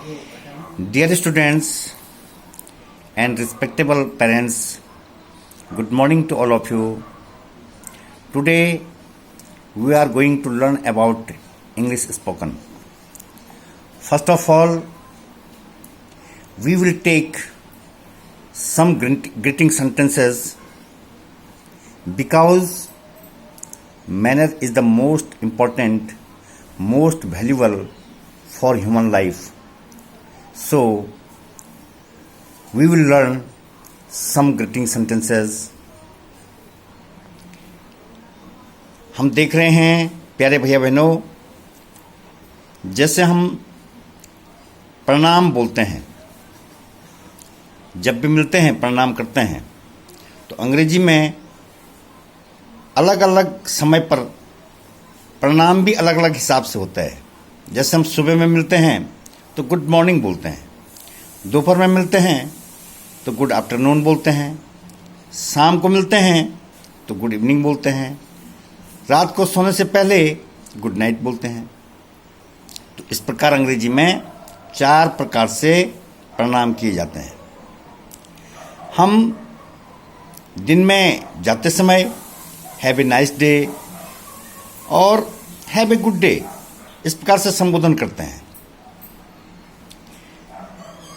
Dear students and respectable parents, good morning to all of you. Today we are going to learn about English spoken. First of all, we will take some greeting sentences because manner is the most important, most valuable for human life. So, we will learn some greeting sentences. हम देख रहे हैं प्यारे भैया बहनों, जैसे हम प्रणाम बोलते हैं, जब भी मिलते हैं प्रणाम करते हैं, तो अंग्रेजी में अलग अलग समय पर प्रणाम भी अलग अलग हिसाब से होता है. जैसे हम सुबह में मिलते हैं तो गुड मॉर्निंग बोलते हैं, दोपहर में मिलते हैं तो गुड आफ्टरनून बोलते हैं, शाम को मिलते हैं तो गुड इवनिंग बोलते हैं, रात को सोने से पहले गुड नाइट बोलते हैं. तो इस प्रकार अंग्रेजी में 4 प्रकार से प्रणाम किए जाते हैं. हम दिन में जाते समय हैव ए नाइस डे और हैव ए गुड डे इस प्रकार से संबोधन करते हैं.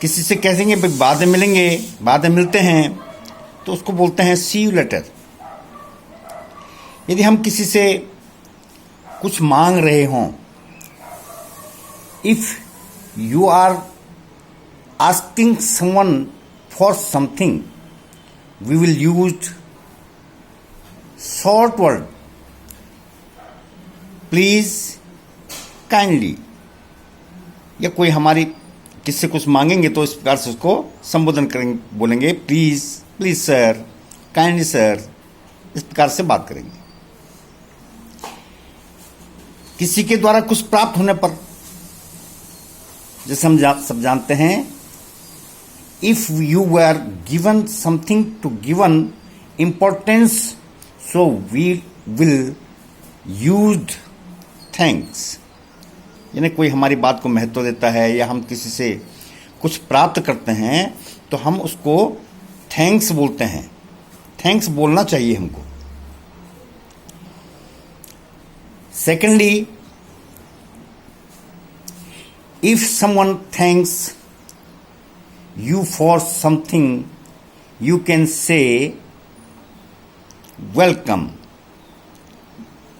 किसी से कहेंगे भाई बाद में मिलेंगे, बाद में मिलते हैं, तो उसको बोलते हैं सी यू लेटर. यदि हम किसी से कुछ मांग रहे हों, if you are asking someone for something, we will use short word please, kindly. या कोई हमारी किससे कुछ मांगेंगे तो इस प्रकार से उसको संबोधन करेंगे, बोलेंगे please, please sir, kindly sir, इस प्रकार से बात करेंगे. किसी के द्वारा कुछ प्राप्त होने पर, जैसे हम सब जानते हैं, if you were given something to given importance, so we will use thanks. यानी कोई हमारी बात को महत्व देता है या हम किसी से कुछ प्राप्त करते हैं तो हम उसको थैंक्स बोलते हैं. थैंक्स बोलना चाहिए हमको. Secondly, if someone thanks you for something, you can say welcome,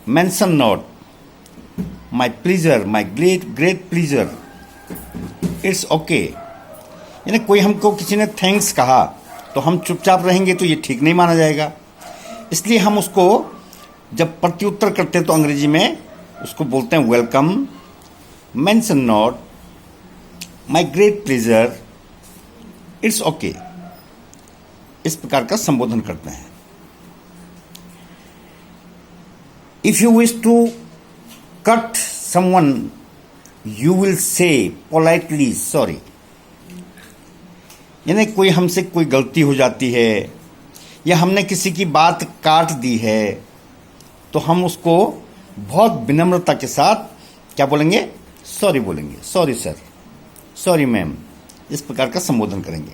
mention not, my pleasure, my great pleasure, it's okay. यानी कोई हमको किसी ने थैंक्स कहा तो हम चुपचाप रहेंगे तो ये ठीक नहीं माना जाएगा. इसलिए हम उसको जब प्रत्युत्तर करते हैं तो अंग्रेजी में उसको बोलते हैं welcome, mention not, my great pleasure, it's okay. इस प्रकार का संबोधन करते हैं. If you wish to cut someone, you will say politely sorry. यानी कोई हमसे कोई गलती हो जाती है या हमने किसी की बात काट दी है तो हम उसको बहुत विनम्रता के साथ क्या बोलेंगे, सॉरी बोलेंगे, सॉरी सर, सॉरी मैम, इस प्रकार का संबोधन करेंगे.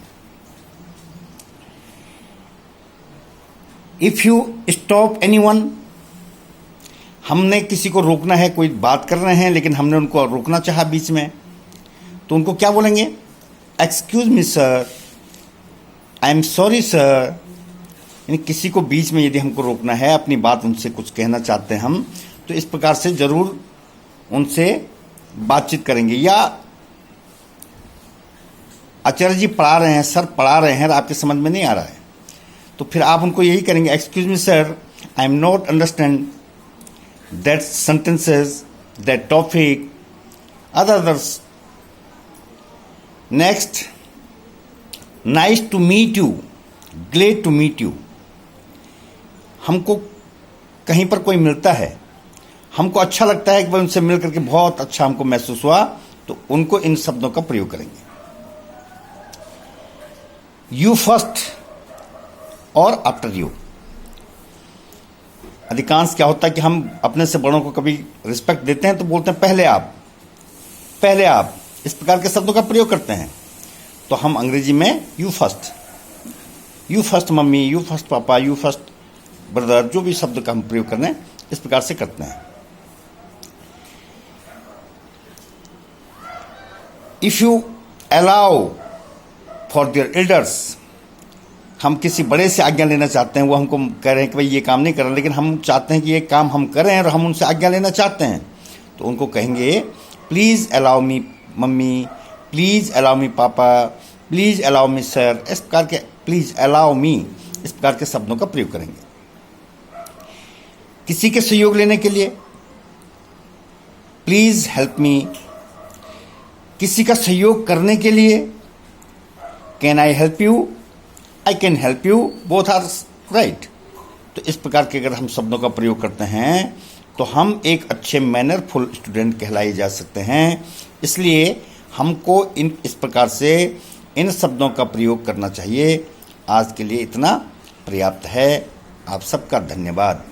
इफ यू स्टॉप एनीवन, हमने किसी को रोकना है, कोई बात कर रहे हैं लेकिन हमने उनको रोकना चाहा बीच में, तो उनको क्या बोलेंगे, excuse me sir, I am sorry sir. यानी किसी को बीच में यदि हमको रोकना है, अपनी बात उनसे कुछ कहना चाहते हैं हम, तो इस प्रकार से जरूर उनसे बातचीत करेंगे. या आचार्य जी पढ़ा रहे हैं, सर पढ़ा रहे हैं, आपके समझ में नहीं आ रहा है, तो फिर आप उनको यही करेंगे, excuse me sir, I am not understand that sentences, that topic, others. Next, nice to meet you, glad to meet you. हमको कहीं पर कोई मिलता है, हमको अच्छा लगता है कि उनसे मिल करके बहुत अच्छा हमको महसूस हुआ, तो उनको इन शब्दों का प्रयोग करेंगे. You first और आफ्टर यू. अधिकांश क्या होता है कि हम अपने से बड़ों को कभी रिस्पेक्ट देते हैं तो बोलते हैं पहले आप, पहले आप, इस प्रकार के शब्दों का प्रयोग करते हैं। तो हम अंग्रेजी में you first mummy, you first पापा, यू फर्स्ट ब्रदर, जो भी शब्द का हम प्रयोग करने इस प्रकार से करते हैं। If you allow for their elders, हम किसी बड़े से आज्ञा लेना चाहते हैं, वो हमको कह रहे हैं कि भाई ये काम नहीं कर रहे, लेकिन हम चाहते हैं कि ये काम हम करें और हम उनसे आज्ञा लेना चाहते हैं, तो उनको कहेंगे please allow me mummy, please allow me पापा, प्लीज़ अलाउ मी सर। इस प्रकार के प्लीज़ अलाउ मी इस प्रकार के शब्दों का प्रयोग करेंगे। किसी के सहयोग लेने के लिए प्लीज़ हेल्प मी, किसी का सहयोग करने के लिए can I help you, I can help you, both are right. तो इस प्रकार के अगर हम शब्दों का प्रयोग करते हैं तो हम एक अच्छे मैनरफुल स्टूडेंट कहलाए जा सकते हैं। इसलिए हमको इस प्रकार से इन शब्दों का प्रयोग करना चाहिए। आज के लिए इतना पर्याप्त है। आप सबका धन्यवाद।